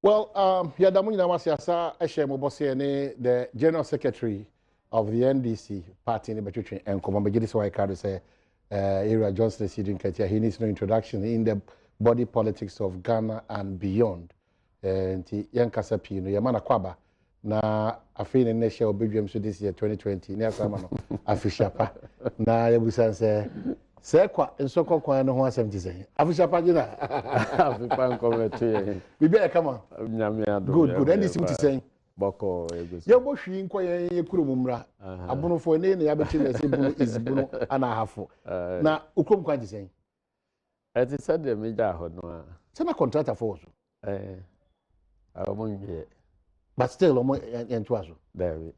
Well, Yadamunya Wasiasa Eshemo Bossiene, the General Secretary of the NDC party in the Between and Komambagidi, so I can say, Area Johnson Asiedu Nketia, he needs no introduction in the body politics of Ghana and beyond. And Yankasa Pino, Yamana Kwaba, na afei ne share obedwam so this year 2020 ne asama no afishapa na yabusan se kwa nsoko kwa no ho asem tise afishapa gina afipa nkometo ye bibi e kama nyame ado good and this tise boko egusi ye bo hwi nkwa ye kuro mumra abonofo ne ne yabeti na se bunu izbunu ana hafo na ukrom kwa tise eti said de meja ho no a se na contractor for so amonye but still omo entwazo there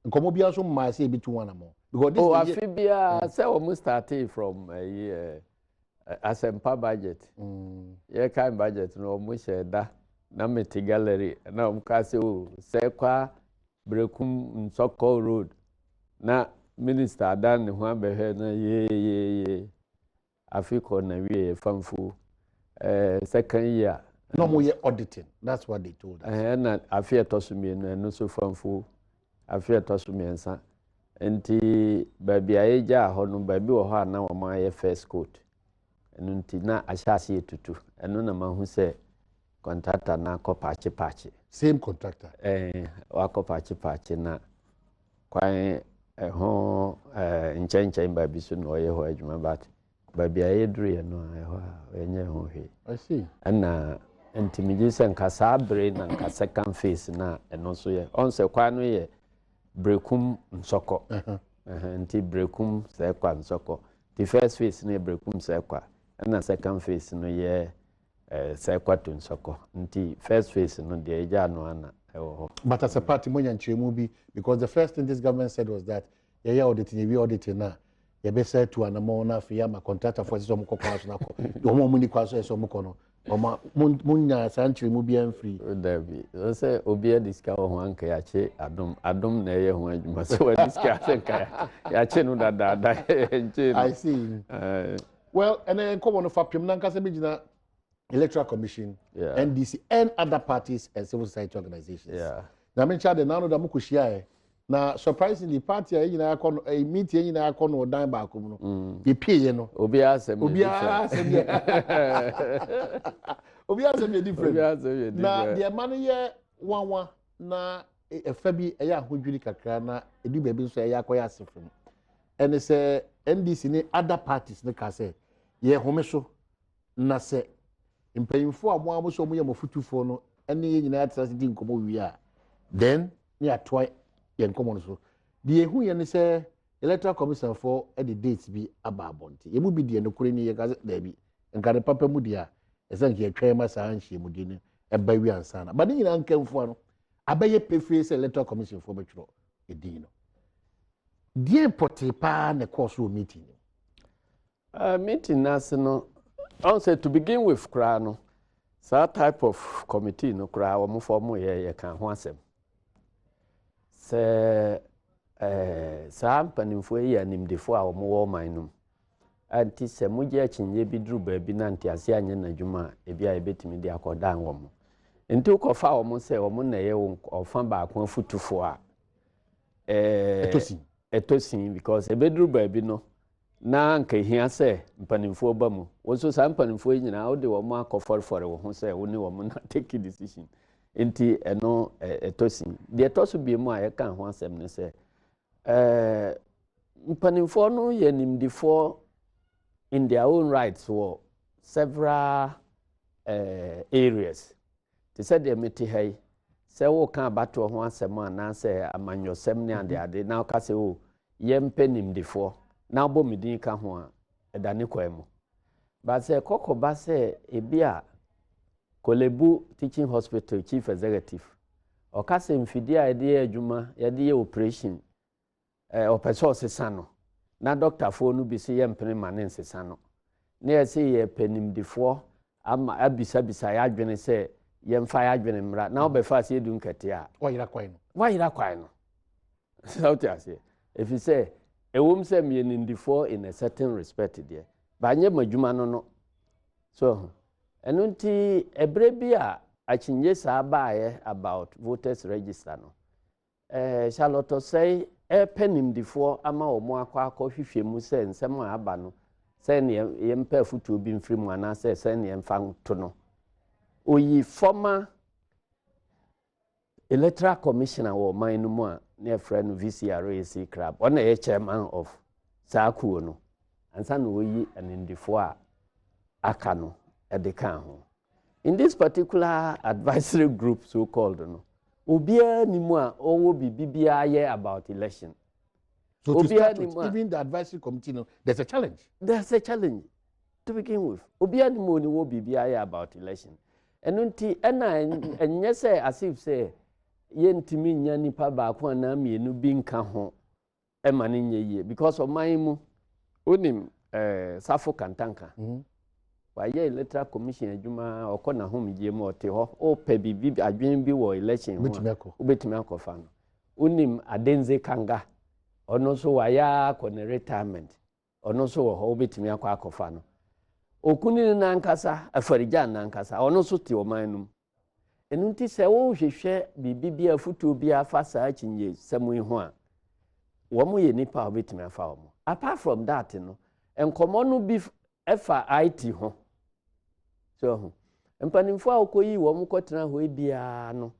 nkomo bia so ma say bitu wana mo because this afibia say we started from asempa budget ye kind budget no mo sheda na meti gallery na mo ka say o say kwa brekum nsoko road na minister dan ne ho abehwe na ye afiko na wie famfu second year no more auditing. That's what they told us. And I fear Tosumi and no so fanfu. I fear Tosumiensa. And the baby Aja, Honum baby or her now my first coat. And untina I shall see it too. And none among who say contractor na patchy. Same contractor. Wako patchy na. Quite a home in change baby soon or your age, my bat. Baby Adrian, no, I see. And intimidation nka saa brain na nka second phase na eno so ye onse kwa no ye brekum nsoko nti brekum se kwa nsoko the first phase na brekum se kwa na second phase no ye se kwa to nsoko nti first phase no de eja no ana ewo but as a party monya nchiremu bi because the first thing this government said was that we auditing na ye be said to anamo na afia ma contractor for so mko kwa so na ko omo muni kwa so mko no Oma munya sanchiri mu bia free David so say obi adiska ho anka ya che adom na ye ho adwuma so adiska senka ya che no dada enche I see well and then come on for pim nanka se bigina electoral commission NDC and other parties and civil society organizations na me cha de na no da mukushia na surprisingly party ayi na akọ meet ayi na akọ no dan ba akom no ye pie no obi asem different na the man ye wanwa na efa bi eya ahodwiri kakra na edu ba bi so eya akoya asefem ene se NDC ni other parties ne ka se ye home so na se mpanyimfo amo so mo ye mofutufo no ene ye nyina atrase di nkomo wi a then ni atoy yen common so the who yen say electoral commission for the dates be ababonti ye mu bi de no kure ni ye ga da bi nka de papa mu dia e say nke atwa ma sa anhye mu di ni e ba wi ansa na ba ni nyina nkamfo no abaye pefe say electoral commission for betro e din no die poti pa na course meeting meeting nas no I say to begin with kra no that type of committee no kra wo mo form ye kan ho asem se saa mpanimfo yi animdefo a wo man no anti se mugye akinye bi duru ba bi na nti ase anye na dwuma e bia e betimi de akoda anwo mo nti ukofa wo mo se wo mo na ye ofa ba akon futufo a etosin because e beduru ba bi no na nka hia se mpanimfo ba mu wo so saa mpanimfo yi nyina wo de wo mo akofore wo ho se wo ni wo mo na take decision inti eno etosin de etoso bi mu a ye kan ho asem ne se mpanimfo no ye nimdifo in their own rights for several areas they said they meti hay se wo kan bato ho asem ana se amanyosem ne ade na ka se o ye mpanimdifo na bo midin ka ho a edane kwemu ba se kokoba se ebia Kolebu Teaching Hospital Chief Executive. Okase mfidi a yede adwuma, yede operation opeso sesano. Na doctor fo no bi se ye mpene mane sesano. Na ye se ye penimdifo ama abisa ya adwene se ye mfa ya adwene mra. Na obefa Asiedu Nketia. Wayira kwai no. Wayira kwai no. Sauti ase. If you say ewom se me nindifo in a certain respect there. Ba nye madwuma no no. So enunti ebrebi a achinye saa baaye about voters register no Charlotte say penimdifo ama omo akọ hwehwe mu se nsem a aba no se ne yempa futuo bi mfiri mu ana se ne yemfa to no oyi former electoral commissioner wo man no mu a ne friend VCRAC club on a chairman of Sakuo no ansa no oyi anindifo a aka no edeka ho in this particular advisory group so called no obia ni mu a owo bibia ye about election. So to start with, even the advisory committee, no, there's a challenge. There's a challenge to begin with. Obia ni mu ni wo bibia ye about election. Eno nti enye say as if say ye ntimi nya nipa ba ko na mienu bi nka ho e ma ne nye ye because of my mu onim Safo Kantanka. Wa ye electoral commission adwuma okona homgye mu ote ho o pa bibi adwen bi wo election ho obetimi akofa no onim Adenze Kanga ono so wa ya kone retirement ono so wo ho obetimi akofa no okuni na nkasa afarija na nkasa ono so te o manum enu nti se wo hwehwe bibi bia futu bia fa saa chinye samu ho a wo mo ye nipa obetimi afa wo apart from that no enkomo no bi efa IT ho so mpanimfo a okoyi wo mo kotena ho bia no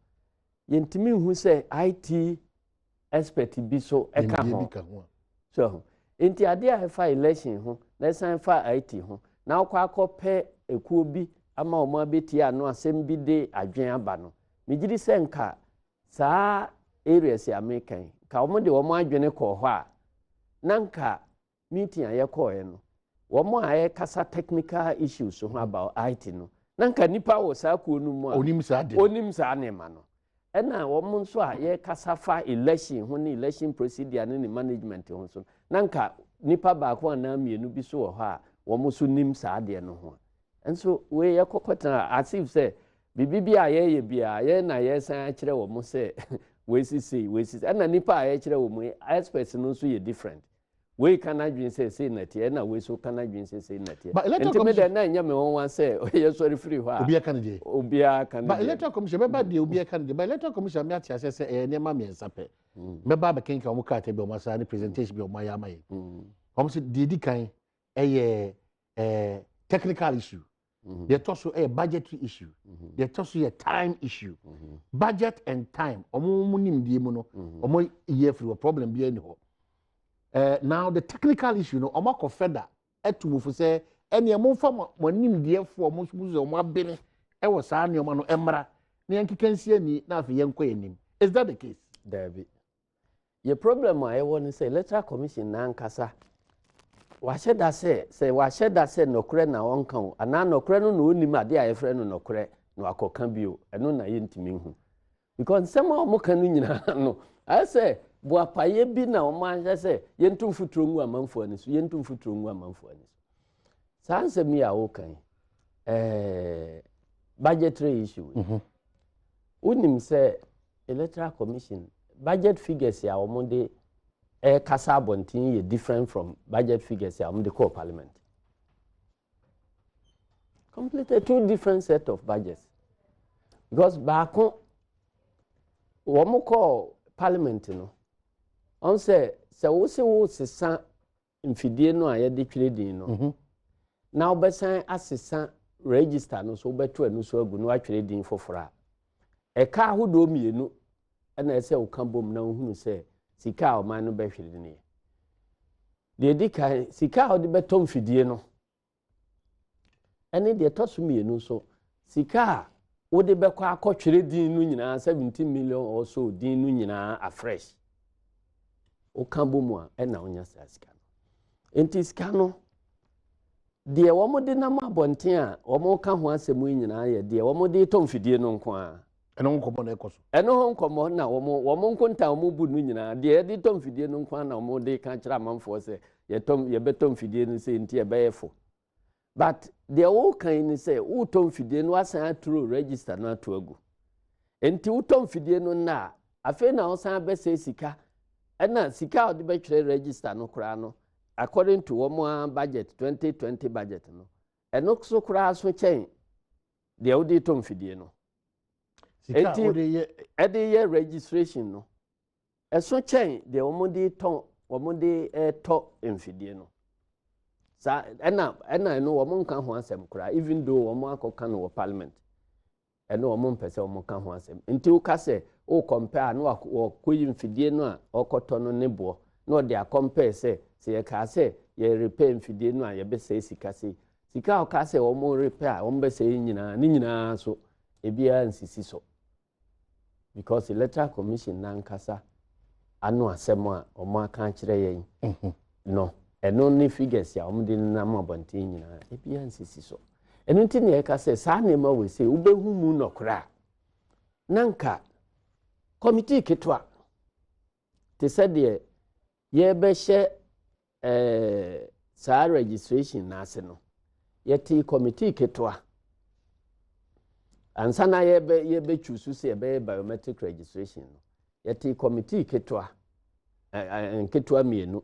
yentimi hu se IT expert bi so eka ho so enti ade a efa election ho na san fa IT ho na akọ ekuo bi ama o ma beti ano asem bi de adwen aba no migiri se nka saa areas ya mekan ka o mo de o mo adwene ko ho a nanka meeting aye ko e no wo mo aye kasa technical issues so about IT no nanka nipa wo saa ko nu mu a onim saa ne ma no ena wo mo nso a ye kasa fa election ho ni election procedure ni management ho so nanka nipa ba ko na mienu bi so wo ho a wo mo so nim saa de no ho enso we ye kokotana as if say bibi a ye bia ye na ye san a kire wo mo say we sisi ena nipa a ye kire wo mo experts no so ye different we kana dwin say na tie na we so kana dwin say na tie enti me de na nya me won wan say ye sorry free ho a obia candidate but electoral commission be ba de obia candidate but electoral commission me atia say ne ma me nsape me ba be kenka o mo ka te be o ma sa ni presentation be o ma ya ma ye o mo say di kan technical issue they talk so a budgetary issue they talk so a time issue budget and time omo nim die mu no omo ye free problem be any ho now the technical issue no omo ko feda etumu fu say ene mo fa mo nim die fo omo so omo abene e wo saa ne omo no emra ne yankikansi ani na afi yenko enim is that the case David your problem I want to say electoral commission na nkasa wa sheda se nokre na wonkan ana nokre no na onim ade a yefre no nokre no akoka bio eno na yentimi hu because some of mo kanu nyina no I say boapaye bi na o man say yentu futuro ngu amanfo ani so yentu futuro ngu amanfo ani so sanse mi a wo kan budgetary issue unim say electoral commission budget figures ya o mo de kasa bontin ye different from budget figures ya the core parliament completely two different set of budgets because baako wo mo call parliament no on say wo sesa mfidie no aye de twedin no na obesan asesa register no so obeto anu so agu no atwedin fofora ka ahodo mienu na ese wo kan bom na hunu say sika o man no be hwede ne de dika sika o de betom fidie no ene de toso mienu so sika o de bekọ akọtwere din no nyina 17 million or so din no nyina afresh o kan bom a na onya sika enti sika no de wo mo de na mabonten a wo mo ka ho asemu nyina ye de wo mo de tom fidie no nko a eno nkomo na ekoso eno nkomo na wo mo nkonta wo mo bu nu nyina de di tom fidie no nko na wo mo de ka kira manfo se ye betom fidie no se nti e beyefo but de wo kan ni se wo tom fidie no asan atro register no ato agu enti wo tom fidie no na afi na wo san be se sika ena sika o de be twere register no kura no according to wo mo budget 2020 budget no eno so kura so chen de wo de tom fidie no sika ode ye registration no eso chen de omode ton omode to mfidie no sa ena no wo nka ho asem kura even though wo akoka no parliament eno wo mpese wo nka ho asem nti wo ka se o compare no wo koyi mfidie no a okoto no ne bo no de a compare se ye ka se ye repair mfidie no a ye be se sika se sika o ka se wo repair wo be se nyina ni nyina so ebia nsisi so because electoral commission na nkasa anu asem a wo aka kire yen no eno ni figures ya omde na mabonte nyina ebia nsisi so eno nti ne ka se sa na ma we se ubehu mu nokra nanka committee ketwa te said ye be hye sa registration na ase no yeti committee ketwa ansana ye be choose se be biometric registration no yeti committee ketwa ketwa mienu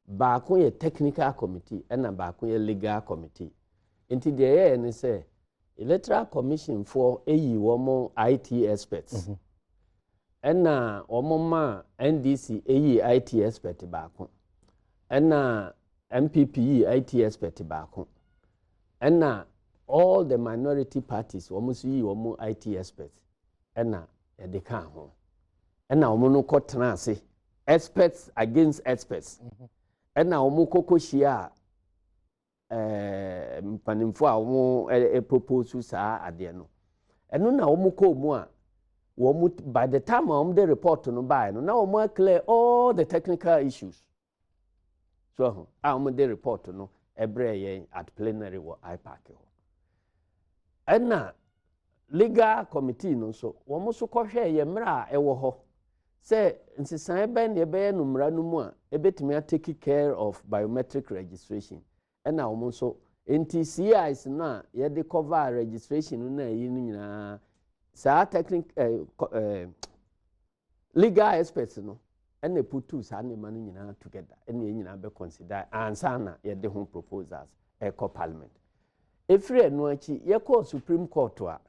baako ye technical committee ena baako ye legal committee enti de ye ne say electoral commission for eyi womo IT experts ena womo ma NDC eyi IT expert baako ena MPP IT expert baako ena all the minority parties womo so yi womo IT experts ena e de ka ho ena womo no kotena ase experts against experts ena womo kokohia mpanimfo a womo propose saa ade no eno na womo ko mu a womo by the time womo the report no by no na womo clear all the technical issues so womo the report no ebre yen at plenary wo IPAC ho ena legal committee no so womo so kohwe ye mra a ewo ho say nsisan ben ye be no mra no mu a ebetimi take care of biometric registration ena womo so NTCIs na ye de cover registration na yi nyina sa technical legal experts no ena put sa na ma nyina together ena ye nyina be consider ansana ye de ho proposals e parliament efiri enu achi ye call Supreme Court a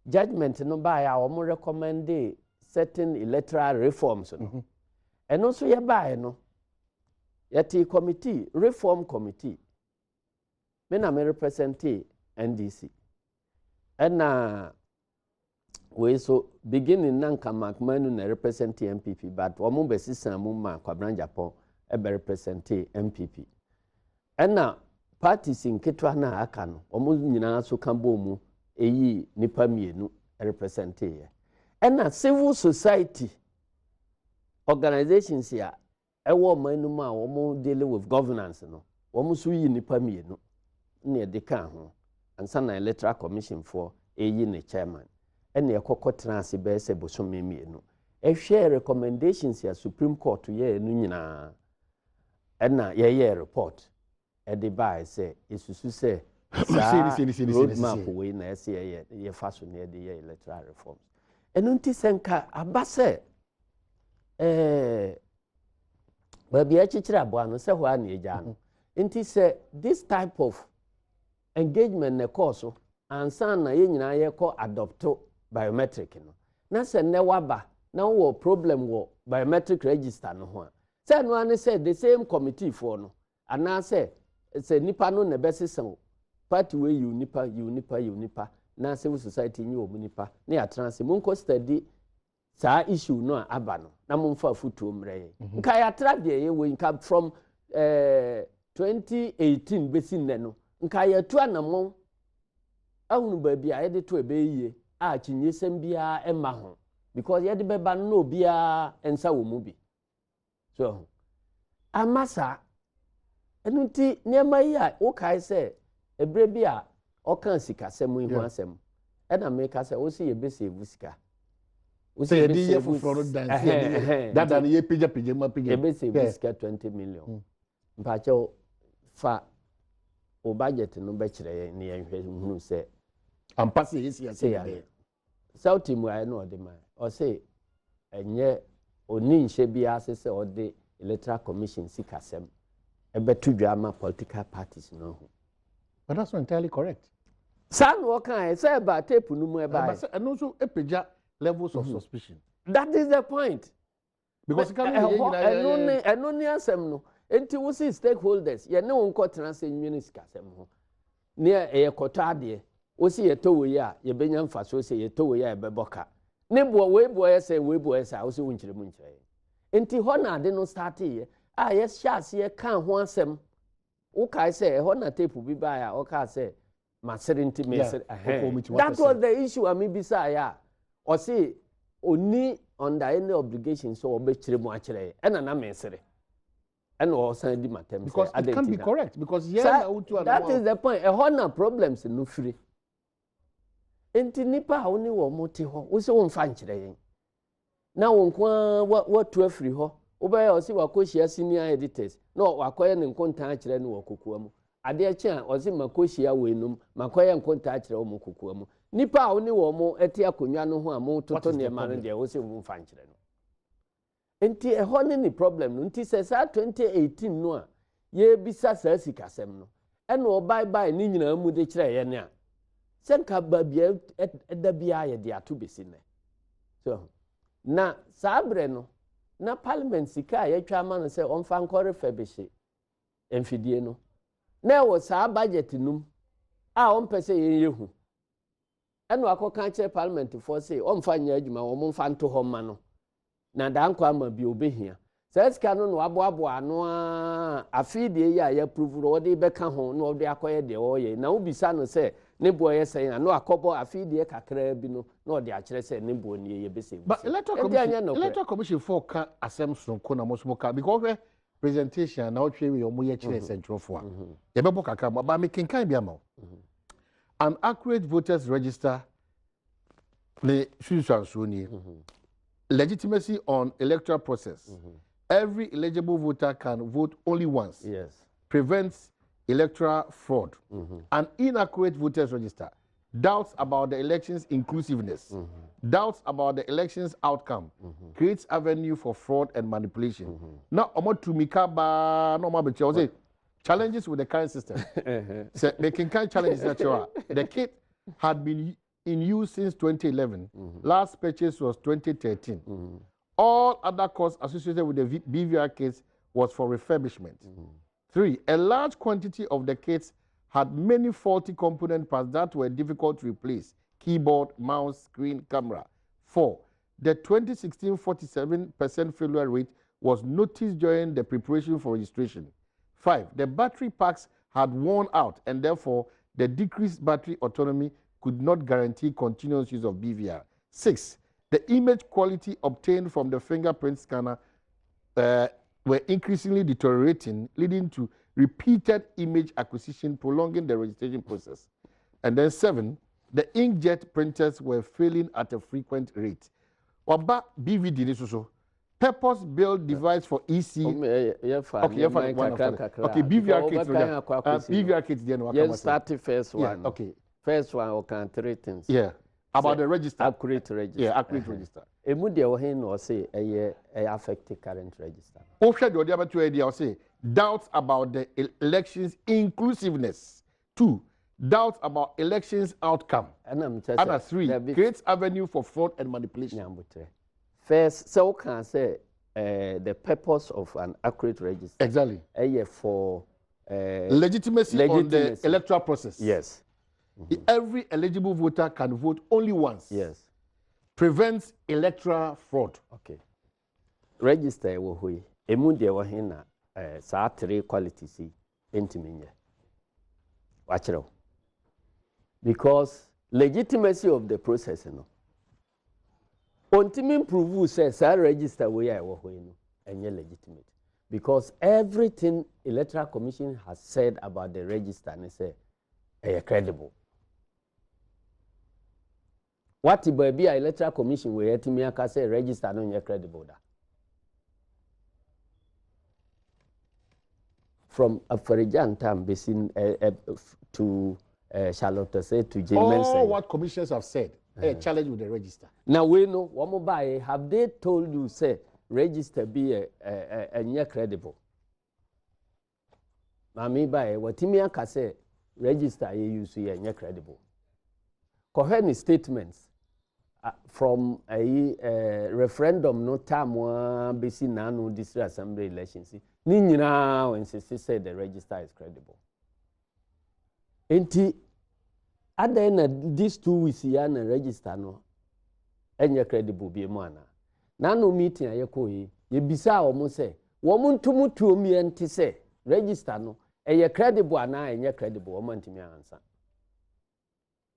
judgment no ba ya womo recommend certain electoral reforms no eno so ye ba no yeti committee reform committee me na me represent NDC ena we so beginning nanka makmanu na represent MPP but womo be sisan mu ma Kwabran Japan e be represent MPP ena parties nketwa na aka no womo nyina so kan bo mu eyi nipa mienu represent ye ena civil society organizations ya ewo manum a womo dealing with governance no womo so yi nipa mienu ne de ka ho ansa na electoral commission for eyi ne chairman ene ekokotena ase be se bosome mienu ehwe recommendations ya Supreme Court ye enu nyina ena ye report e de by say isusu say roadmap we na ese ye faso ne de ye electoral reforms enu nti senka abase baby achichira abo no se ho a na eja no nti say this type of engagement na course ansa na ye nyina ye ko adopt biometric no na se ne waba na wo problem wo biometric register no ho a say no an say the same committee for no ana say nipa no na besesen party we you nipa na civil society nyi omu nipa na ya trans munko study saa issue no aba no na mumfa futuo mre nka ya tra de ye we nka from 2018 besin ne no nka ya tu anamon ahunu ba bia ye de to ebe yie a chinyesem bia ema ho because ye de beba no bia ensa wo mu bi so amasa enunti niema yi a wo kai se ebre bia okan sika semu ihu asem ena me ka se wo si ye be save sika wo si ye be ye fufuro dance dada ni ye pija ma pija ye be save sika 20 million mpache fa o budget no be kire ne ye hwe hunu se ampase yesi ya se sauti mu aye no ode man o se enye oni nhye bia se ode electoral commission sika sem ebe tudwa ma political parties no ho. But that's not entirely correct. San wokan say ba tape no mu e ba. And also epeja levels of suspicion. That is the point. Because can eno asem no. Enti wo see stakeholders ye ne won kotena se nwini sika asem ho. Ne e koto ade. Wo see ye to we a ye benya mfaso se ye to we a e beboka. Ne bo we bo ye se we bo ye sa wo see wonkyere mu nkyere. Enti ho na ade no start ye. A ye hyase ye kan ho asem. Wo kai se ho na tape bi ba ya o ka se maserinti mesere. That was the issue ami bisa ya. O see oni under any obligation so obekire mu akire e na mesere. And also di matem because it can be correct because that is the point. A honor problems no free. Enti nipa oni wo moti ho wo se wo mfa nkire yen. Na wo nko what to free ho. Obey o si wakohia senior editors. No wakoye ne nkonta akire ne wakokoa mu. Ade a chia o si makohia wenum makoye nkonta akire wo kokoa mu. Nipa oni wo mo eti akonwa no ho a mo toto ne ma no de wo se wo mfa nkire no. Enti e ho ni problem no nti se sa 2018 no a ye bisa sa sikasem no e no bye ni nyina mu de kire ye ne a senka ba bia da bia ye de ato besi ne so na sabre no na parliament sika ye twa ma no se onfa nkore febihye emfidie no na wo sa budget num a on pese ye yehu e no akoka kire parliament for say onfa nya adwuma wo mfa nto ho ma no na dankwa ama bi obehia sesika no aboabo ano afidie ya ya approve ro de beka ho no de akoye de oye na ubisa no se ne bo ye sen no akobo afidie kakra bi no na de akere se ne bo ne ye bese but electoral commission for ka asem sonko na mosmoka because presentation na otwe we omo ye kire centrofo a ye bebo kakra ba me kenkan bi ama an accurate voters register le susanso ni legitimacy on electoral process. Every eligible voter can vote only once. Yes. Prevents electoral fraud. An inaccurate voters register. Doubts about the election's inclusiveness. Doubts about the election's outcome. Creates avenue for fraud and manipulation. Now, challenges with the current system. So, they can challenges natural. The kit had been in use since 2011. Last purchase was 2013. All other costs associated with the BVR kits was for refurbishment. 3. A large quantity of the kits had many faulty component parts that were difficult to replace. Keyboard, mouse, screen, camera. 4. The 2016 47% failure rate was noticed during the preparation for registration. 5. The battery packs had worn out and therefore the decreased battery autonomy could not guarantee continuous use of BVR. 6. The image quality obtained from the fingerprint scanner were increasingly deteriorating, leading to repeated image acquisition, prolonging the registration process. And then 7. The inkjet printers were failing at a frequent rate. Waba BVD ni so purpose-built device for EC. Okay, BVR kits. BVR kits. Yes, start the first one. Yeah, okay. First one, we can 3 things. Yeah. About the register. Accurate register. Yeah, accurate register. Emudia ohen or say a affected current register. Official the other 2 idea or say doubts about the elections inclusiveness. 2. Doubts about elections outcome. And 3. Creates avenue for fraud and manipulation. First, so can say the purpose of an accurate register. Exactly. For legitimacy on the electoral process. Yes. Every eligible voter can vote only once. Yes. Prevents electoral fraud. Okay. Register wo hui. Emu de wo hina saa 3 qualities entiminye. Wachero. Because legitimacy of the process no. Ontimi prove say saa register wo ya wo hui no enye legitimate. Because everything Electoral Commission has said about the register and say credible. What if be a Electoral Commission we yet me aka say register no credible da. From Afarijan time basin to Charlotte say to James. All what commissioners have said challenge with the register. Now we know one buy have they told you say register be a credible. Mami buy what me aka say register you use a credible. Koheni statements from a referendum no time basi nanu district assembly elections. Ni nyina insist say the register is credible. Enti ada these 2 weeks ya na register no enye credible bi mu ana. Nanu meeting ayekoyi ye bisa omo say wo muntu omi enti say register no eye credible ana enye credible omo ntimi ansa.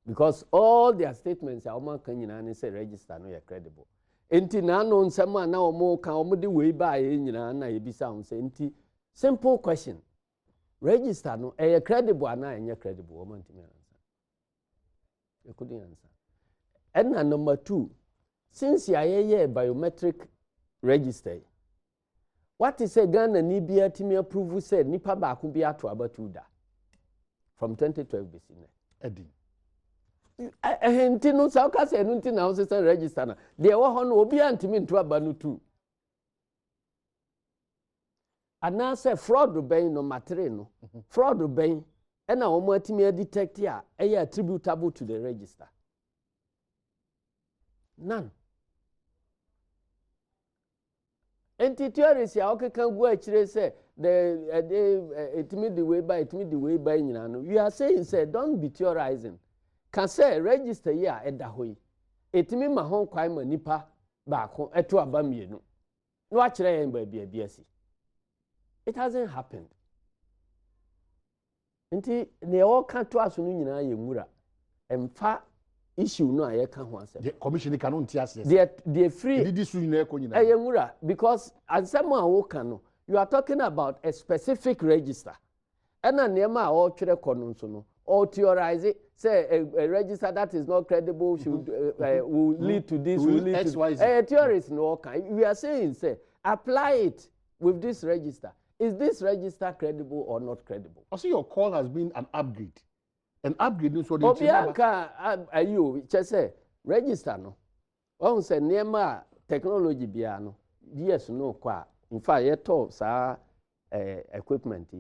Because all their statements are omo kan nyina ni say register no ye credible. Enti nanu nsema na omo kan omo de we ba ye nyina na ye bisa on say enti simple question. Register no eye credible ana enye credible omo ntimi ansa. You couldn't answer. And number 2, since you are biometric register, what is a Ghana Nibia Timmy approve said Nipa Bakubia to Abatuda from 2012 BC. Eddie. Tino Sauka said, Nuntin houses and register. They were on Obia and Timmy to Abanu too. And now say fraud obeying no material, fraud obeying. And now, Omotimia detect here, attributable to the register. None. And theories ya okay can go actually say it made the way by you are saying say don't be theorizing. Can say register here at the way. It me my home crime nipa back home at to abami no. No actually baby BSc. It hasn't happened. Nti ne all can to aso no nyina ye nwura emfa issue no aye ka ho asem the commission can not tears they free did this nyina ko nyina ye nwura because ansem a wo kan no you are talking about a specific register and na nema a o twere ko no nso no or theorize it, say a register that is not credible should will lead to this will lead to theories no can we are saying say apply it with this register. Is this register credible or not credible? I see your call has been an upgrade. An upgrade is what you just say register no. One say nema technology biano. Yes no kwa. In fact, ye to sa equipment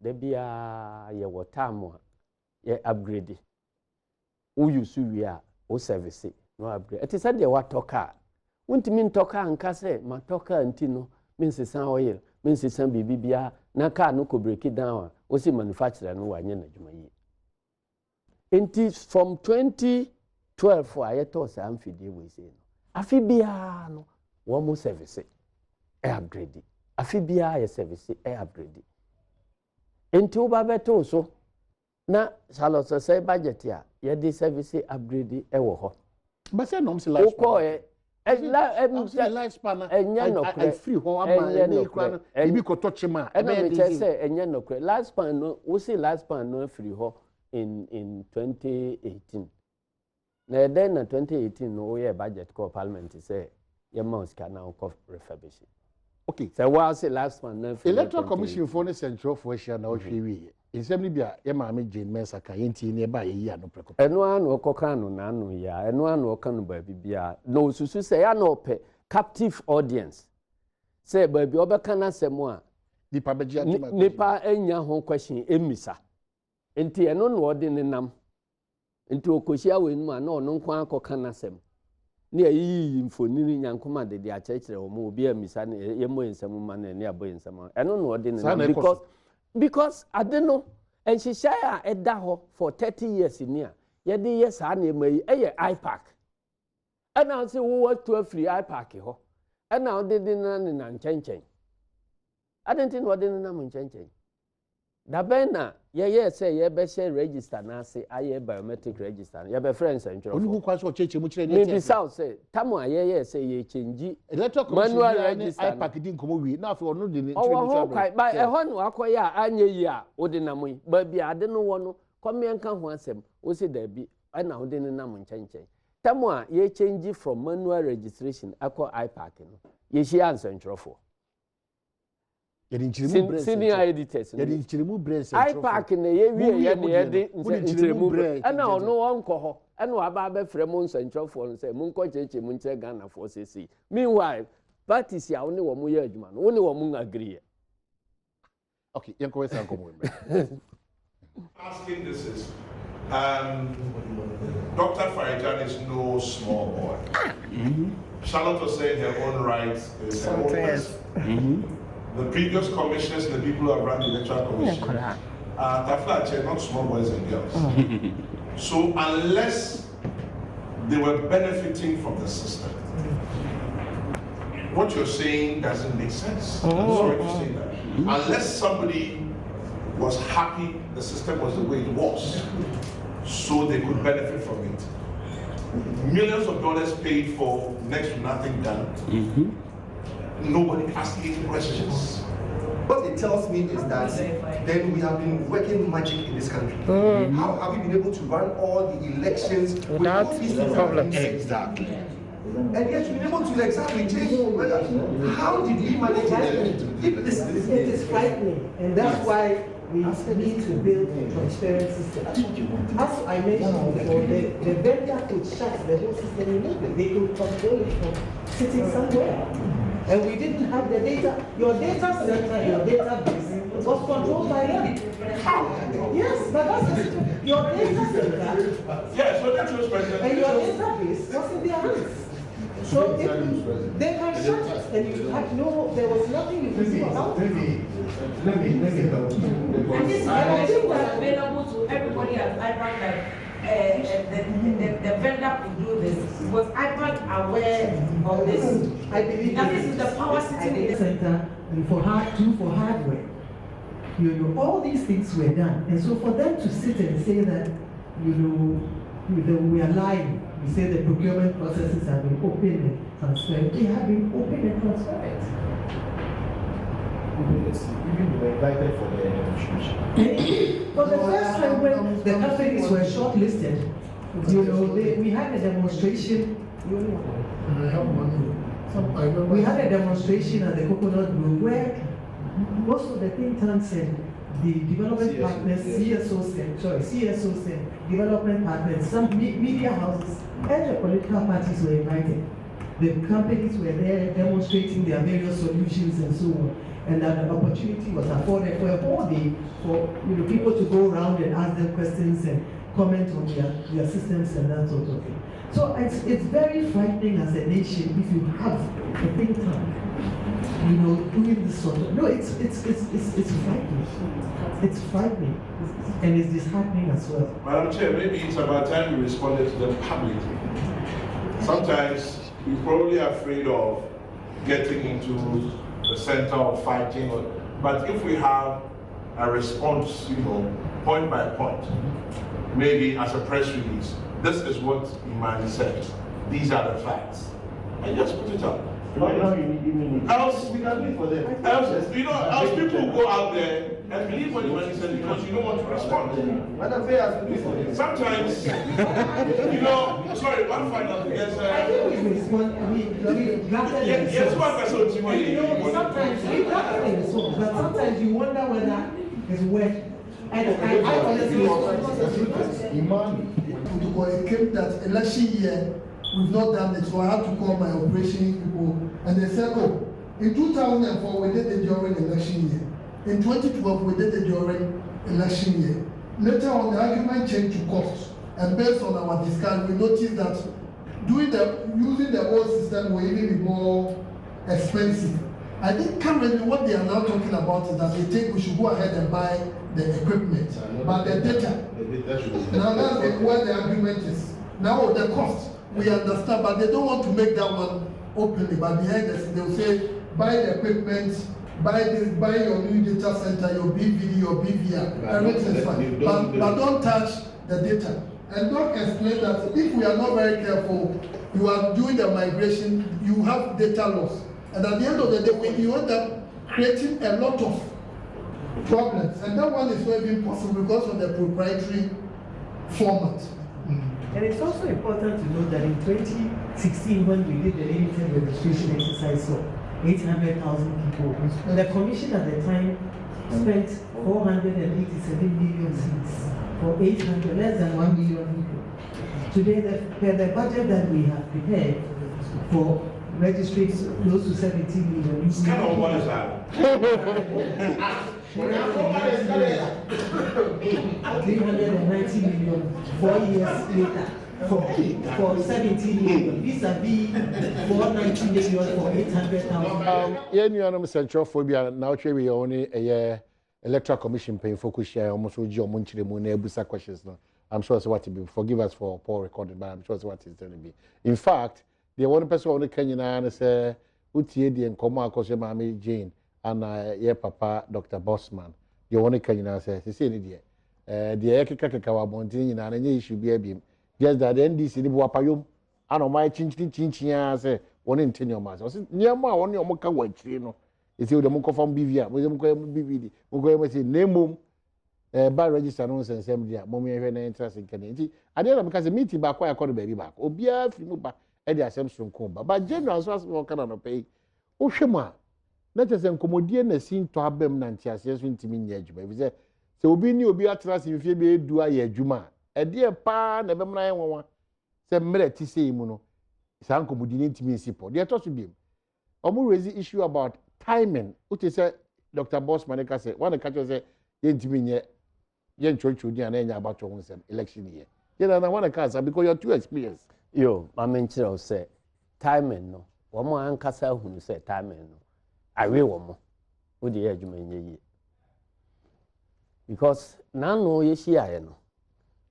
de bia ye water mo ye upgrade. Who you see we are o service no upgrade. It is said they wa talker. Untimi ntoka anka say ma talker ntino means san oil. Means some bibia na car no could break it down. O si manufacturer no wanye na dwuma yi. Enti from 2012 for ayeto sa amfidie we say no. Afi bia no wo mo service upgrade. Afi bia ye service upgrade. Enti wo ba beto so na salo say budget ya ye di service upgrade wo ho. But say no msi life. Lifespan I free home maybe ko touch ma and I say enye no kre lifespan no we see lifespan no free home in 2018 na then na 2018 no we budget call parliament say your mouse can now call refurbish okay so we say lifespan no free electoral commission for the central for share na o hwe in same bia ye ma me Jane Mensa ka yenti ne ba ye ya no preko eno anu okoka no na anu ya eno anu oka ba bibia no susu say ya no pe captive audience say ba bi obeka na semo a nipa beji atuma nipa enya ho question emisa enti eno no ode ne nam enti okohia we nu ma na ono nko akoka na sem ne ayi mfonini nyankoma de achechire o mo obi emisa ne yemo ensem ma ne abo ensem eno no ode ne nam because I don't know and she share a daho for 30 years in here. Yedi yes ane mai iPack. And now say we want to a free iPack ho. And now they didn't nan chen. I don't think what they nan chen. Da bena ye say ye be share register na say aye biometric register. Ye be friends and only who kwaso cheche mu kire ne. Maybe south say tamu ye say ye change electoral manual register iPack din komo wi na for no de ne tribute ba e ho no akoya anye yi a odi na mo ba bia ade no wo no come nka ho asem o se da bi na odi ne na mo nchenchen tamu ye change from manual registration akọ iPack no ye shi answer ntrofo senior editors iPack na ye wie ye na ye de ntiremu ana ono onko ho ana aba ba frem nsantrofo no say mun ko cheche mun che Ghana for say meanwhile parties ya oni wo mu ye adwuma no oni wo mu agree okay yanko wesa nkomo asking this is Dr. Farijan is no small boy. Charlotte was saying her own rights is her own person. The previous commissioners, the people who have run the electoral commission, are not small boys and girls. So unless they were benefiting from the system, what you're saying doesn't make sense. I'm sorry to say that. Unless somebody was happy the system was the way it was, so they could benefit from it. Millions of dollars paid for next to nothing done. Nobody asked any questions. What it tells me is that then we have been working magic in this country. How have we been able to run all the elections without these problems? Exactly. And yet we've been able to exactly change whether. How did we manage it? It is frightening, and that's why we need to build a transparent system. As I mentioned before, the vendor could shut the whole system immediately. They could control it from sitting somewhere. And we didn't have the data. Your data center, your database was controlled by them. Yes, but that's the situation. Your data center Yeah, so that's what's present. and your database was in their hands. So if they can shut it, and you had no, there was nothing you could do about it. Let me help you. And this information was available to everybody at IPAC that the vendor could do this. Was IPAC aware of this? I believe that this is the power sitting in the center for hardware. You know, all these things were done, and so for them to sit and say that, you know, we are lying. We say the procurement processes have been open and transparent. They have been open and transparent. Even we were invited for the demonstration. For the first time when the companies were shortlisted, you know, we had a demonstration. We had a demonstration at the Coconut Grove where most of the think tanks said, the development partners, CSO said, development partners, some media houses, and the political parties were invited. The companies were there demonstrating their various solutions and so on. And that the opportunity was afforded for a whole day for people to go around and ask them questions and comment on their systems and that sort of thing. So it's very frightening as a nation if you have a think tank, doing this sort of. No, it's frightening. It's frightening, and it's disheartening as well. Madam Chair, maybe it's about time we responded to them publicly. Sometimes we're probably afraid of getting into the center of fighting, but if we have a response, point by point, maybe as a press release, this is what Imani said, these are the facts, and just put it up. Else, we can leave for them. Else people go out there and believe what Imani said because you don't want to respond. Sometimes, sorry, one final thing. Yes, one person. Sometimes we drafted the response, but sometimes you wonder whether it's worth. I honestly, Imani, it came that election year we've not done it, so I had to call my operation people, and they said, oh, in 2004 we did it during election year. In 2012 we did it during election year. Later on the argument changed to cost, and based on our discussion we noticed that using the old system will even be more expensive. I think currently what they are now talking about is that they think we should go ahead and buy the equipment, but the data. Now that's where the argument is. Now the cost, we understand, but they don't want to make that one openly. But behind the scenes, they will say, buy the equipment, buy this, buy your new data center, your BVD, your BVR, everything is fine. But don't touch the data. And don't explain that if we are not very careful, you are doing the migration, you have data loss. And at the end of the day, you end up creating a lot of problems. And that one is not even possible because of the proprietary format. And it's also important to note that in 2016, when we did the limited registration exercise for 800,000 people, the commission at the time spent 487 million seats for less than 1 million people. Today, the budget that we have prepared for registering close to 70 million. It's kind of what is that? 390 million 4 years later. for 17 million. Vis-a-vis 490 million for 800,000. Yeah, you know, Central Phobia now we only a electoral commission paying focus share almost with your munchie moon ebusa questions. No, I'm sure it's what to be. Forgive us for poor recording, but I'm sure it's what it's going to be. In fact, the one person on the Kenyan and say, Utiedi and Koma Koshe Mami Jane and yeah, Papa Dr. Bossman. The one Kenyan says, he said, the Ekaka Montini and any issue be a beam. Just that the NDC in Wapayum, and on my chin, say, one in 10 years. I said, near my one your mocha white, you know. It's the Moko from BVA, with them going BVD, who go say, name by register nonsense, mommy, and interest in Kennedy. I didn't because the meeting back where I call the baby back. Obia, Fimuba, Eddie Assumption Comba. But general was walking on a pay. Oh, Shema. Let us encommodian a scene to have them Nantias, yes, when Timmy Yajuma. We say, so be new be at trust if you be do a Juma. A dear pa, never mind one. Say, Mele Tissy Muno. Sanko Mudini to me, Sipo. They are talking to him. Omu raise the issue about timing. What is say, Dr. Boss Manica said, one of the catchers said, Yentimine, Yen Church, and about your own election year. Yeah, I want to cancel because you're too experienced. Yo, my mentor say, timing no. One more uncassa who say timing no. I will one more. What the edge may because now no ye she I know.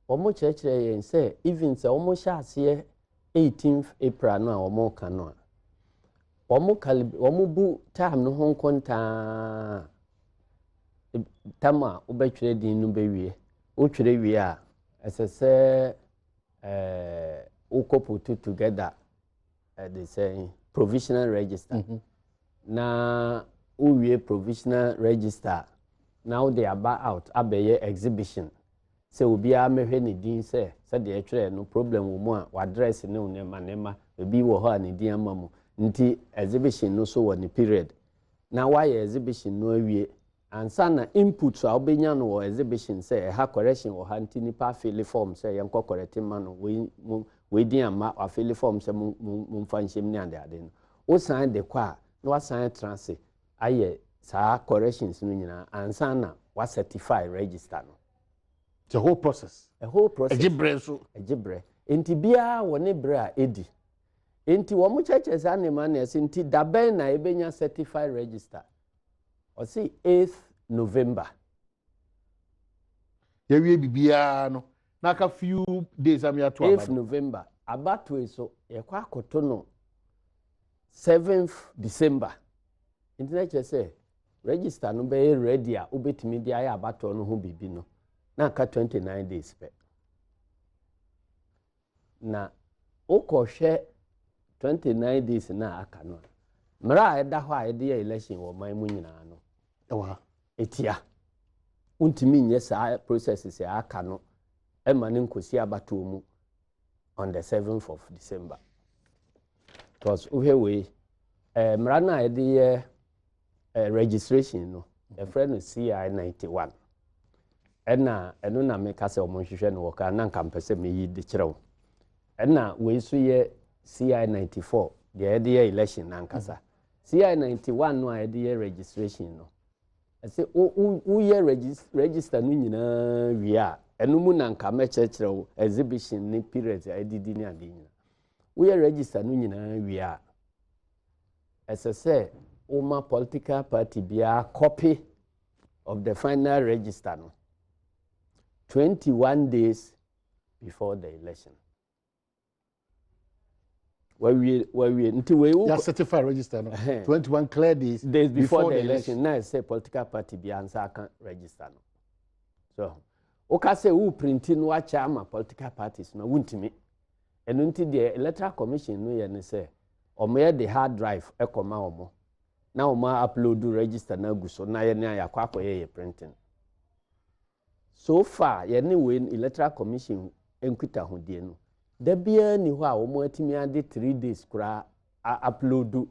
One more church and say, even so almost shas here 18th April no or more canoa. One more boot time no home conta Tama ubechre di nubewie. Uchre we are as I say couple put together they say provisional register. Na uwe provisional register. Now they are back out abeye exhibition. Se obi a mehwe ni din se de etwere no problem wo mu a address ne nema ebi wo ho a ne din amamu nti exhibition no so woni period. Na why exhibition no awie ansa na input so obenya no wo exhibition se ha correction wo ha nti nipa fill form se yenko correcting man no we din ama fill form se mu fanhyem ni ande ade no wo sign de kwa no sign transit aye sa corrections no nyina ansa na wa certify register no. It's a whole process. A whole process. Ejibre. Inti bia woni bra edi. Inti wo mu churches anema na inti daben na ebenya certify register. O see 8th November. Yewie bibia no. Na ka few days am ya to 8th November. Abatwe so ye kwa akoto no 7th December. Inti na say register no be ready a obetimi dia ya abato no ho bibi no. Na ka 29 days pe. Na oko hwe 29 days na aka no. Mra eda ho a ede election wo man mu nyina no. Ewa. Etia. Untimi nye sa processes ya aka no. E ma ne nkosi abato mu on the 7th of December. Because we mra na ede registration no. The friend is CI 91. Ena eno na me kase omonhwehwe no woka na nkampese me yi de kirew ena we so ye CI 94 de ede election na nkasa CI 91 no a ede registration no ase u ye register no nyina wi a eno mu na nka me kirew exhibition ni period edidi ni ade nyina u ye register no nyina wi a ese uma political party bia copy of the final register no 21 days before the election. Where we certified register no 21 clear days before the election. Now say political party be answer can register no. So okay say who printing watch ama political parties no wuntimi. Eno nti the electoral commission no ye ne say omo the hard drive e koma omo. Na omo upload register na guso na ye ne yakwa akoye printing. So far, anyway, electoral commission enkwita hodie no. Da bia ni ho a wo mo atimi ade 3 days kura upload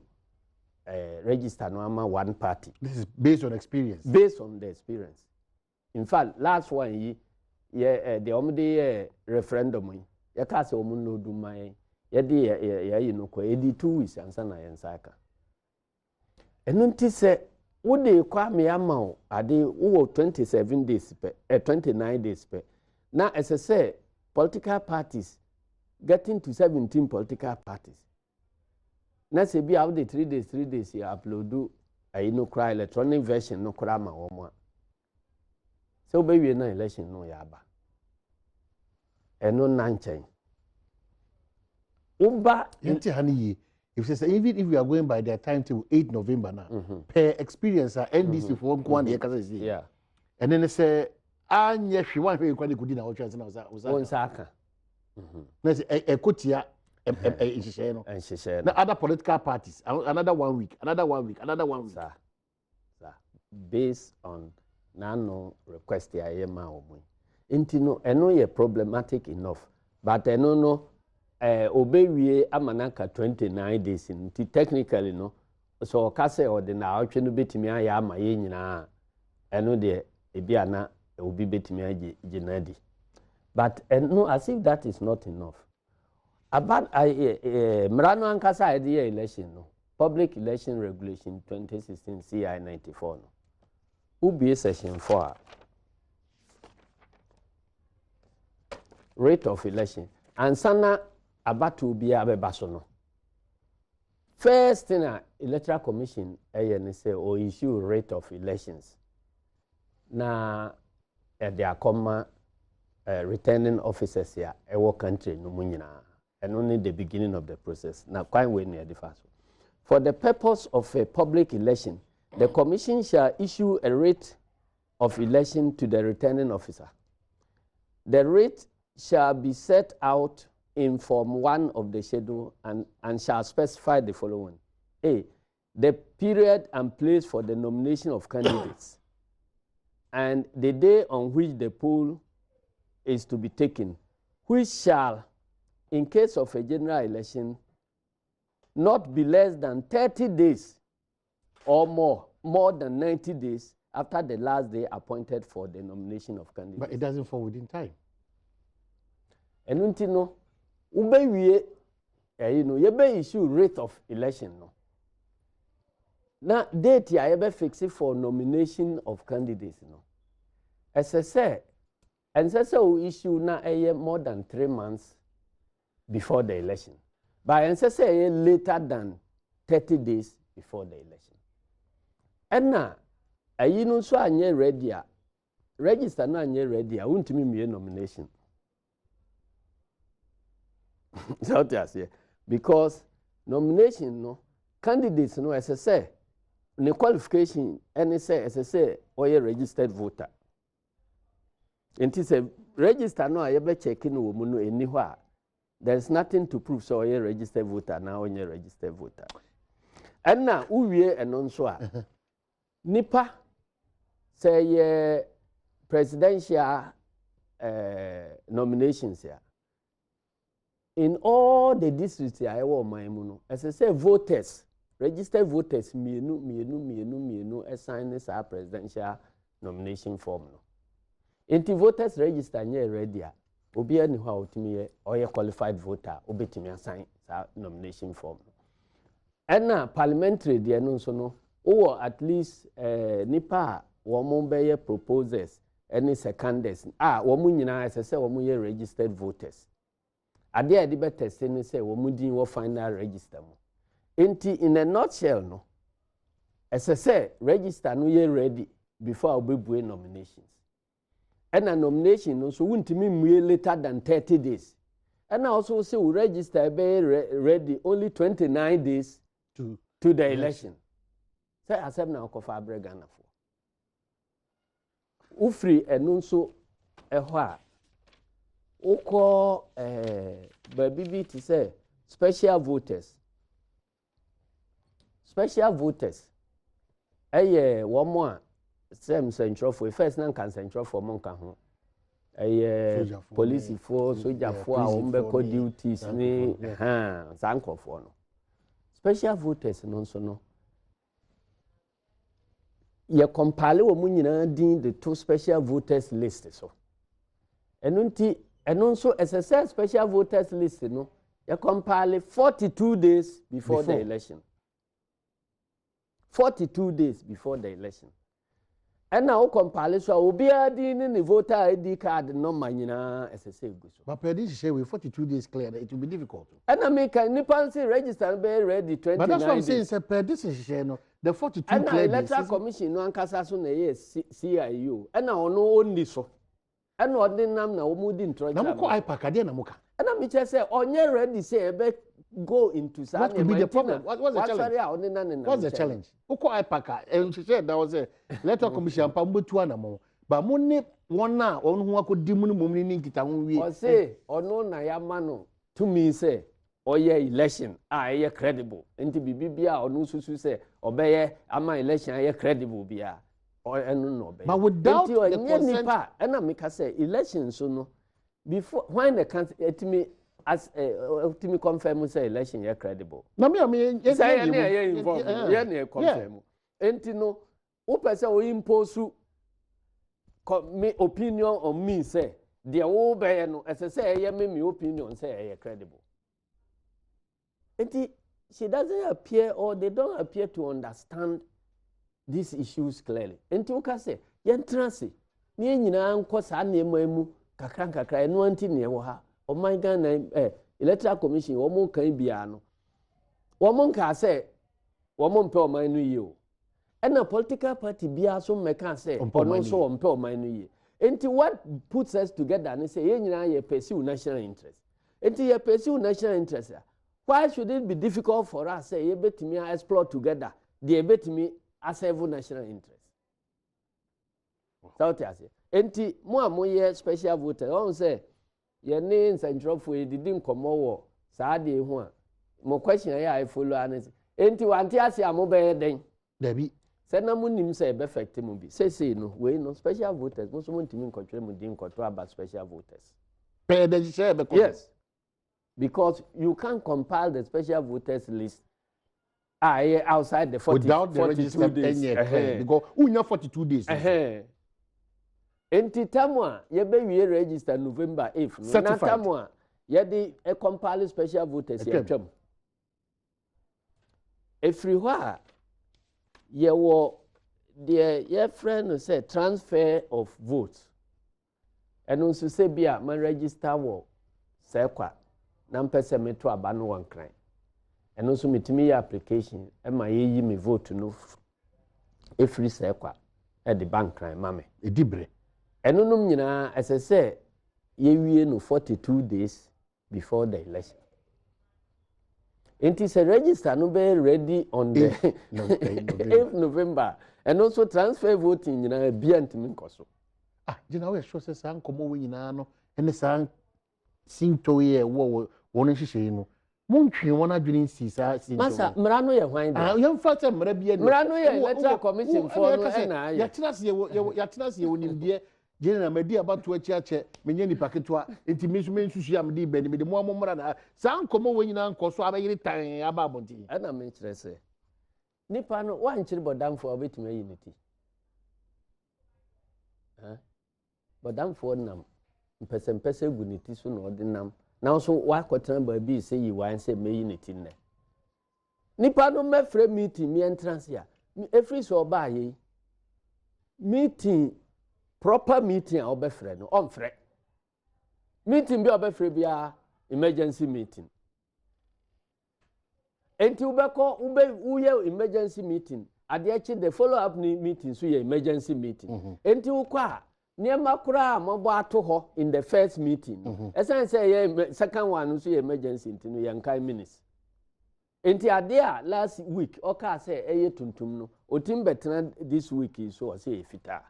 register no ama one party. This is based on experience. Based on the experience. In fact, last one the omde referendum yi. Ya ka se omo no do mai. Ya de you know ko 2 weeks ansa na yensaka. Enu nti se wode kwa me ama ade wo 27 days pe 29 days pe na ese say political parties getting to 17 political parties. Na se bi out the 3 days you upload no cry electronic version no cry ma wo. So be na election no ya ba. Eno nanchen. Umba yenti hani even if we are going by their timetable 8 November now, per experience NDC for one year kasa say. Yeah. And then they say anya hwe wan hwe kwani kudi na wo chance na wo nsaka. Na say ekotia nhihye no. Nhihye. Na other political parties another 1 week, another 1 week, another 1 week. Sir. Based on nano request ya yema omo. Inti no eno ye problematic enough, but eno no obewie amanaka 29 days inti technically no so kase ordinary otwe no betimi aya ama ye nyina eno de ebia na obi betimi age ginadi, but eno as if that is not enough about mrano ankasa ide election no public election regulation 2016 CI 94 no ubi section 4 rate of election and sana abatu bi abebaso no first thing electoral commission say or issue rate of elections na they are comma returning officers here our country no munyina and only the beginning of the process na quite way near the first for the purpose of a public election the commission shall issue a rate of election to the returning officer. The rate shall be set out in Form 1 of the schedule and shall specify the following. A. The period and place for the nomination of candidates and the day on which the poll is to be taken, which shall, in case of a general election, not be less than 30 days or more than 90 days after the last day appointed for the nomination of candidates. But it doesn't fall within time. And until no, you be issue rate of election no. Now date ya ebe fix it for nomination of candidates no. As I say, and we issue na more than 3 months before the election. But and say later than 30 days before the election. And now, no so anye ready register no anye ready untimi me nomination. So that's here because nomination no candidates no as I say the qualification and say as I say or a registered voter. And it say register no I be checking wo mu no anywhere. There's nothing to prove so a registered voter now on a registered voter. And now uwie enonso a nipa say presidential nominations here. In all the districts I want my muno, as I say, voters, registered voters, mienu, assign this presidential nomination form. No. Inti voters register nye ready. Obi any how to me or a qualified voter, obi to me assign that nomination form. And now parliamentary the announce no, or at least nipa wombe proposers any seconders. Womu nyina as I say womu registered voters. Ade ade better say say womudin wo final register mo. Enti in a nutshell no. As I say register no ye ready before obebue nominations. And a nomination no so wuntimi mue later than 30 days. And I also say we register be ready only 29 days to the election. Say accept na okofa brega na fo. Ufri enu nso ehwo a oko baby to say special voters one more same central for first nan can central for monka ho police for soldier for ombeko duties ni sankofo no special voters no so no ye compile wo nyina din the two special voters list so enunti so SSL special voters list no you compile 42 days before the election. 42 days before the election. ɛna wo compile so obiara di ne voter ID card number nyina SSA go so but per this share we 42 days clear it will be difficult ɛna me can nipa say register be ready 29 but that's what I'm saying say per this share no the 42 clear ɛna electoral commission no ankasa so na CIO ɛna ono onni so ɛna ordinam na omu di introduction na mko IPAC ade na muka ɛna me che say onye ready say ebe go into what could be the problem what's the challenge what's the challenge uko IPAC share that was electoral commission pa mbetu anamo ba mo ne wona onu ho akodi mu no ni nkita ho wie o say ono na ya ma no to me say oye election aye credible enti bibia ono susu say obeye ama election aye credible bia enu no obeye but without the consent na me ka say election so no before when the country as to me confirm say election is credible. Na me say you involved. You confirm. Enti no, who person will impose me opinion on me say the whole be no as say me opinion say credible. Enti she doesn't appear or they don't appear to understand these issues clearly. Enti who can say yentrance ni nyina nko sa na emu kakra enu anti ne wo ha. Oh my God, electoral commission, woman can be ano. Woman can say, woman pay my new year. And a political party be also make say, or no so on pay my new year. Into what puts us together and say, you pursue national interest. Into you pursue national interest. Why should it be difficult for us say, you bet me explore together, they bet me as a national interest? So I say, into more special voter, on say, your names and drop for it didn't come over. Saturday, one more question I follow honest. Ain't you antiasia mobile then? Debbie said no moon say perfect movie. Say no, we no special voters. Most want to mean control within control about special voters. Yes, because you can't compile the special voters list. Outside the 40, without the 42 days. Because we have 42 days. Enti tamwa yebe wie register November 8th na tamwa yedi a compile special voters ye twam everywhere ye wo ye friend say transfer of votes eno so se bia man register wo se kwa na mpese meto aba no wankran eno so metimi ye application e ma ye yi me vote no every se kwa e the bank kran mame e dibre enunum nyina asese ye wie no 42 days before the election. It is a register no be ready on the 8th November and also transfer voting nyina bia ntimi nkoso. Jina we sure say san komo we nyina no ene san sinto ye wo won hihye no montwe won adwene nsi sa sinto. Masa mra no ye hwan de. Ye mfa say mra bia ni. Mra no ye electoral commission for no na ya tenase ye wonimde General Medi abatu achiache menye ni paketwa enti mensusu ya mdi be ni de mo amomra na san komo we nyina nkoso abayire tan ababonti ana me kire se nipa no wan kire bodamfo obetime unity bodamfo nam mpese gu niti so na odinam na so wa kwotran ba bi se yi wan se me unity ne nipa no mefre meeting me entrance ya every so ba yi meeting proper meeting obefre no onfre meeting bi obefre bia emergency meeting enti ubeko uye emergency meeting ade achi the follow up meeting so ye emergency meeting enti ukwa niema kura mabo ato ho in the first meeting esan say ye second one so ye emergency enti no ye nkai minutes enti ade a last week oka say eye tuntum no otim betena this week so say fita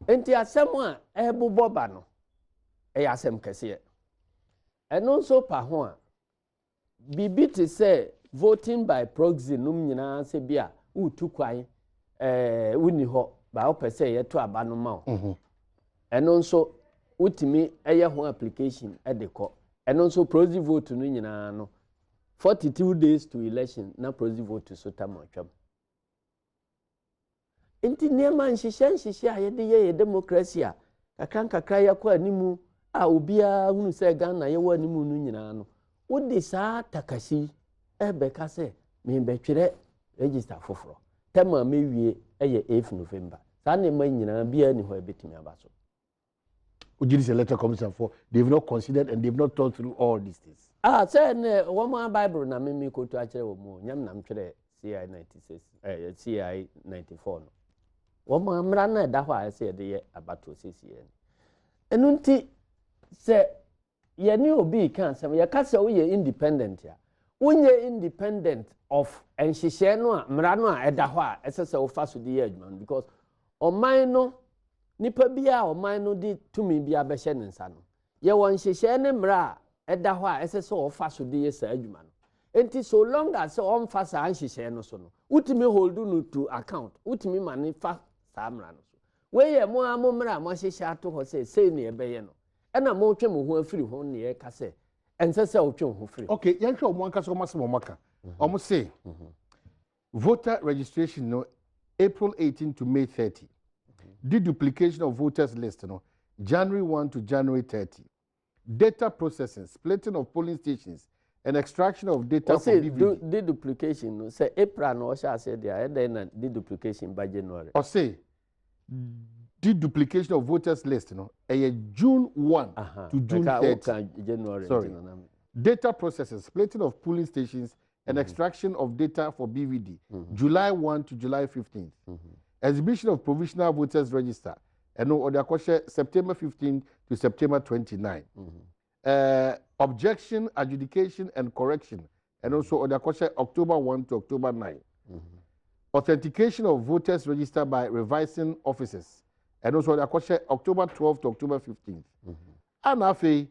enti asem a ebubo ba no asem kese eno so pa ho a bibi te say voting by proxy num nyina se bia utu kwan wuni ho ba opese ye to aba no ma eno so utimi eye ho application edeko eno so proxy vote no nyina no 42 days to election na proxy vote so tamotwam enti niema nhihye a yede ye democracy a kakra yakọ animu a obia hunu se Ghana ye wa animu no nyina no wodi saa takasi ebeka se me betwere register foforo tema mewie eye 8 November Sane manyina bia ni ho ebetimi abaso. Ujiri electoral commission for they've not considered and they've not thought through all these things. Say ne one Bible na me ko to akere wo mu nyam nam twere CI 96 CI 94 no. Wo amra na da ho a se de ye abato sesi ye. Enu nti se ye ni obi kan se ye ka se wo ye independent ya. Unye independent of enhihye no a mra no a eda ho a esese wo fa so de ye adwuma because oman no nipa bia oman no di tumi bia be hye nensa no ye won hyehyɛ ne mra eda ho a esese wo fa so de ye sa adwuma no enti so long as on fa sa nhyehyɛ no so no utimi hold no to account utimi mane fa sa mra no so we ye mo amomra mo hyehyɛ ato ho sei ne ebe ye no ɛna mo twe mo ho afiri ho ne ye ka se ensese wo twe ho free. Okay, yan hwe omo anka so mo asem maka. Omo say voter registration no April 18 to May 30. Deduplication of voters list no January 1 to January 30. Data processing, splitting of polling stations and extraction of data from DVD. Deduplication no say April no sha say there then deduplication by January. Or say deduplication of voters list no June 1 to June 30. January. Sorry. Data processing, splitting of polling stations and extraction of data for BVD, July 1 to July 15th. Exhibition of provisional voters register, and no other question September 15 to September 29. Objection, adjudication, and correction, and also other question October 1 to October 9. Authentication of voters register by revising officers, and also other question October 12 to October 15th. And after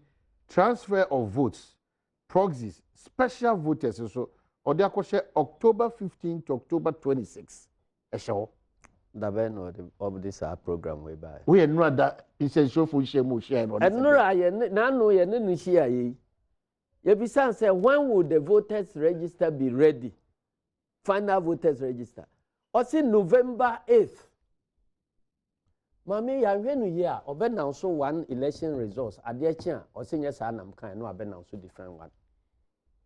transfer of votes, proxies, special voters, also other question October 15 to October 26. Dabe no of this program we buy. We know that essential for share share no. And no I na no ye ne share ye. Ye be say when will the voters register be ready? Final voters register. Or say November 8th. Mami ya hwe no ye a obe na so one election results ade chi a o say yes anam kan no abe na so different one.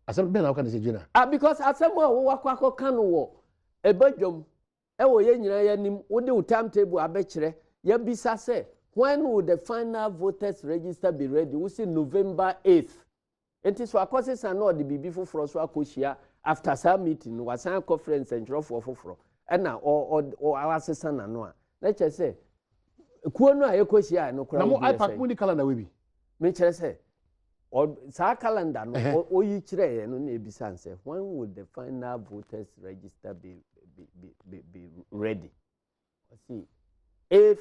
Asem be na kan say jina. Because asem a wo wakwa kan wo ebadwom ewo ye nyina ya nim wo de timetable abekire ya bisa say when will the final voters register be ready? We say November 8th. Enti so akose san no de bibi foforo so akohia after some meeting was a conference and draw for foforo ena or our assistant na no a na che say kuo no a yekohia no kra na mo ipack mo ni calendar we bi me chere say or sa calendar no oyi kire no na ebisa say when will the final voters register be ready? See, 8th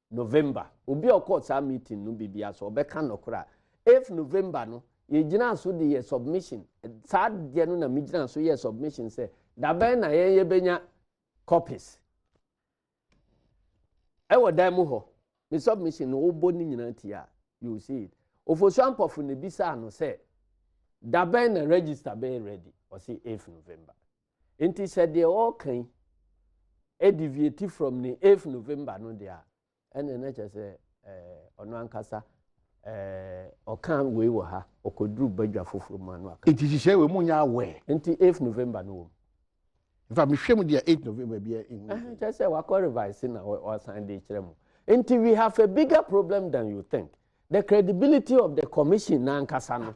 November. Obi okot sa meeting no bibia so obeka nokora. 8th November no, ye gina so the submission. Sa de no na me gina so ye submission say, da ben na ye benya copies. E wo dan mu ho. Me submission no obo ni nyina tia. You see it. Ofosu ampofu ne bisa no say, da ben na register be ready. Or see 8th November. Inti said they all can deviate from the 8th November no there. And then I just say ono ankasa o kan we wo ha o kodru badwa foforo manu aka. Inti hihye we munya awe. Inti 8th November no. In fact me hwem dia 8th November bia in. Just say we call revise na or sign dey kire mu. Inti we have a bigger problem than you think. The credibility of the commission na ankasa no.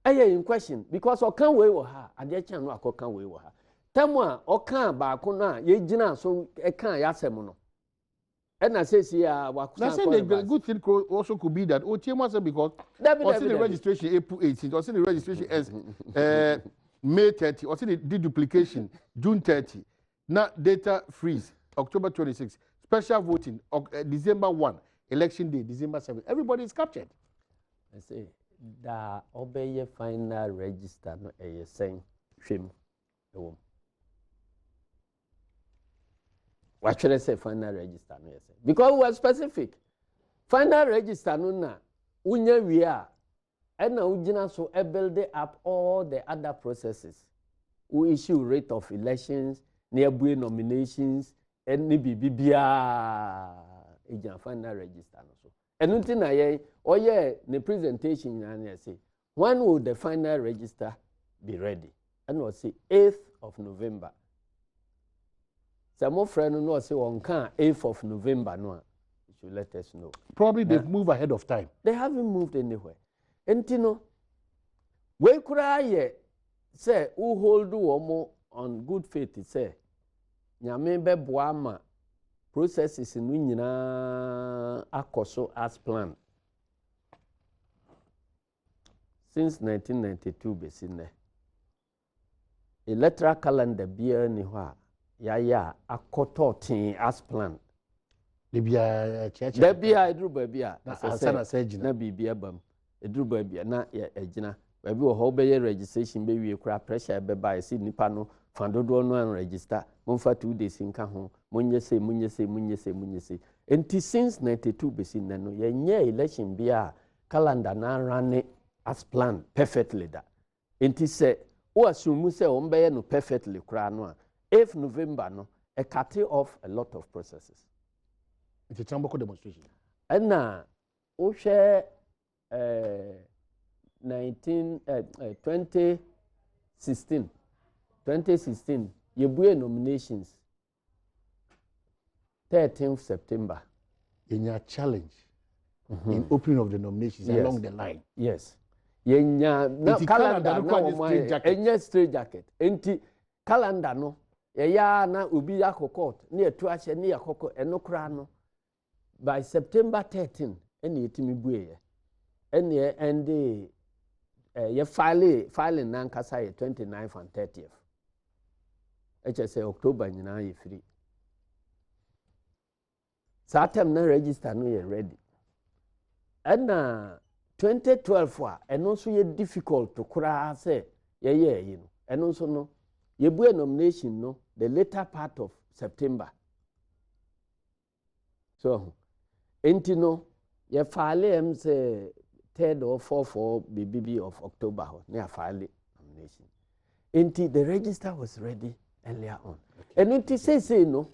In question because okan we wo ha ade chan no akokan we wo ha temu a okan ba ko na ye gina so e kan ya sem no e na say ya wakusa. Na say the good thing also could be that OTM because the registration April 18th, also the registration as May 30, also the deduplication June 30. Now data freeze October 26, special voting December 1, election day December 7. Everybody is captured. I say da obeye final register no sen hwem ewom what should I say final register no sen because we were specific final register no na unya wi a na ugina so build up all the other processes we issue rate of elections near abue nominations and bibia ejan final register no so enunti na ye oye the presentation na say when will the final register be ready? And we'll say 8th of November. Some friend no say on can 8th of November no. You should let us know. Probably they've moved ahead of time. They haven't moved anywhere. Entino we cry say who hold womo on good faith say nyame beboa ma processes no nyina akoso as planned since 1992 besine electoral calendar bia ni ho a ya akoto tin as planned de bia cheche da bia eduru ba bia na sagina na bibia bam eduru ba bia na agina ba bi wo ho be registration be wie kura pressure be ba esi nipa no fandodo no an register monfa 2 days nka ho munyese enti since 92 besine no ye nye election bia calendar na run as planned perfectly da enti se o assume say o mbe no perfectly kura no a 8th November no a cut off a lot of processes. It's a chamber demonstration. And now, we share 2016, you buy nominations 13th September. In your challenge, in opening of the nominations along the line. Yes. Yenya na calendar no straight jacket. Enti calendar no ya na obi yakokot na etu ahye na yakoko enokra no by September 13 ene yetimi bueye ene ende ye filing na nkasa ye 29th and 30th say October nyina ye free satem na register no ye ready ena 2012 a eno so ye difficult to kura say ye you know eno so no ye bue nomination no the later part of September so enti no ye file say 3rd or 4th or BBB of October near file nomination enti the register was ready earlier on and enti say no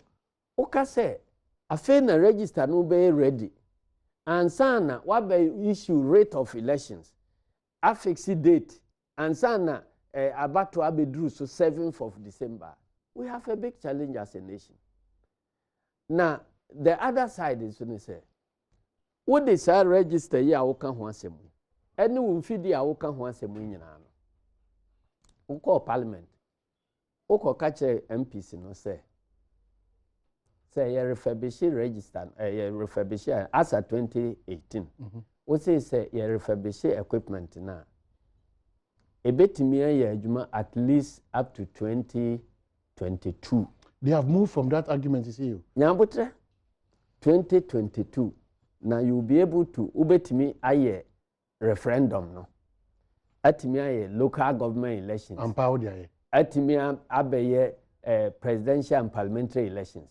oka say afa na register no be ready and sana what be issue rate of elections affix date and sana about to abedru so 7th of December we have a big challenge as a nation. Now the other side is when they say what they say register ya wo kan ho asem any wo mfidi ya wo kan ho asem nyina no wo call parliament wo ko ka che MPs no say you refurbish register you refurbish as at 2018 we say you refurbish equipment na ebetimi ya adwuma at least up to 2022. They have moved from that argument, you see you. Nyambotre 2022 now you'll be able to ubetimi aye referendum no atimi aye local government elections empowered aye atimi abeye presidential and parliamentary elections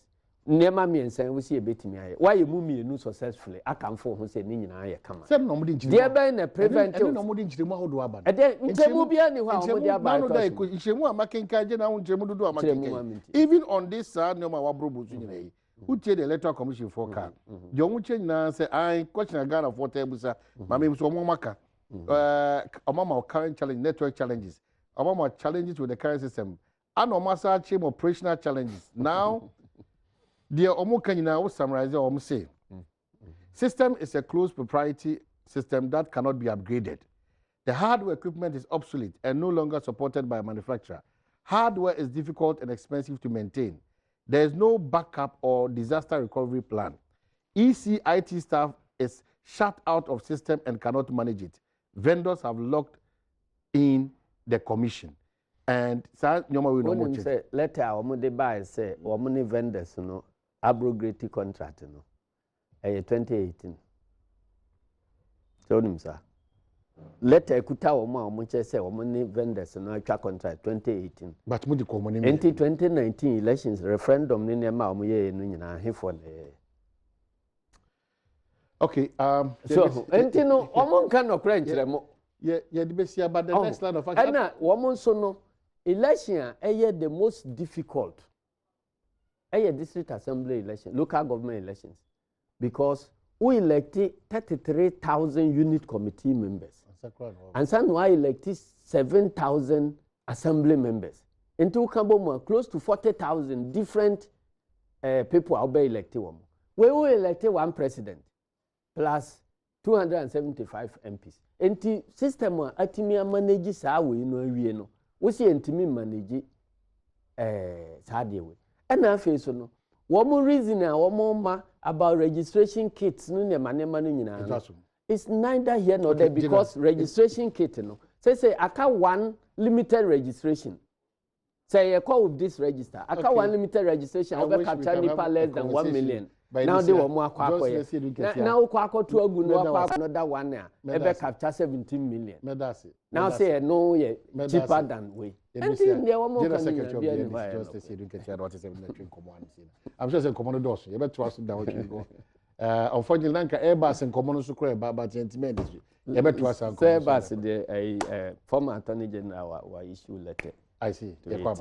nema miensan we see ebetimi aye why you move me successfully akamfo ho say ni nyina aye kama say no mudi nchiri dia ben na preventive no mudi nchiri mu ahodo aba nchemu bia ni ho a mo dia ba no da nchemu amakenka je na ho nchemu dudu amakenka even on this no ma wabrobu nyina yi who the electoral commission for car the only change na say I question Ghana for tebusa mama so mo maka omama current challenge network challenges omama challenges with the current system and omasa chim operational challenges now the omuka nyina we summarize o say system is a closed proprietary system that cannot be upgraded. The hardware equipment is obsolete and no longer supported by a manufacturer. Hardware is difficult and expensive to maintain. There is no backup or disaster recovery plan. ECIT staff is shut out of system and cannot manage it. Vendors have locked in the commission. And sir, nyoma we no more check. Letter omo de buy say omo ni vendors no abrogate contract no. 2018. So nim sir. Letter kuta omo che say omo ni vendors no atwa contract 2018. But mo di ko mo ni 2019 elections referendum ni nema omo ye no nyina hefo le. Okay, so enti no omo nka no kra nkyere mo. Yeah, the best about the next line of action. And now woman so no election the most difficult. District assembly election, local government elections, because we elected 33,000 unit committee members, and some we elected 7,000 assembly members. Into Kamboma, close to 40,000 different people are be elected one. We will elect one president plus 275 MPs. Enti system atimi manage saa we no awie no. We see entimi manage saa de we. And na face no. One reason one ma about registration kits no nema no nyina. It's neither here nor there because registration kit no. Say aka one limited registration. Say you call with this register. Aka one limited registration. I will capture nipa less than 1 million. Now they were more quack. Now quack to a good another one now. Ever capture 17 million. Now say no cheaper than we. And there were more Asiedu Nketia what is I'm just saying common doors. You better trust that what you go. Unfortunately, Lanka Airbus and common so crab but gentlemen. You better trust Airbus the former attorney general wa issue letter. I see.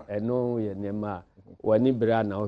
And no, Nema, when you bring now,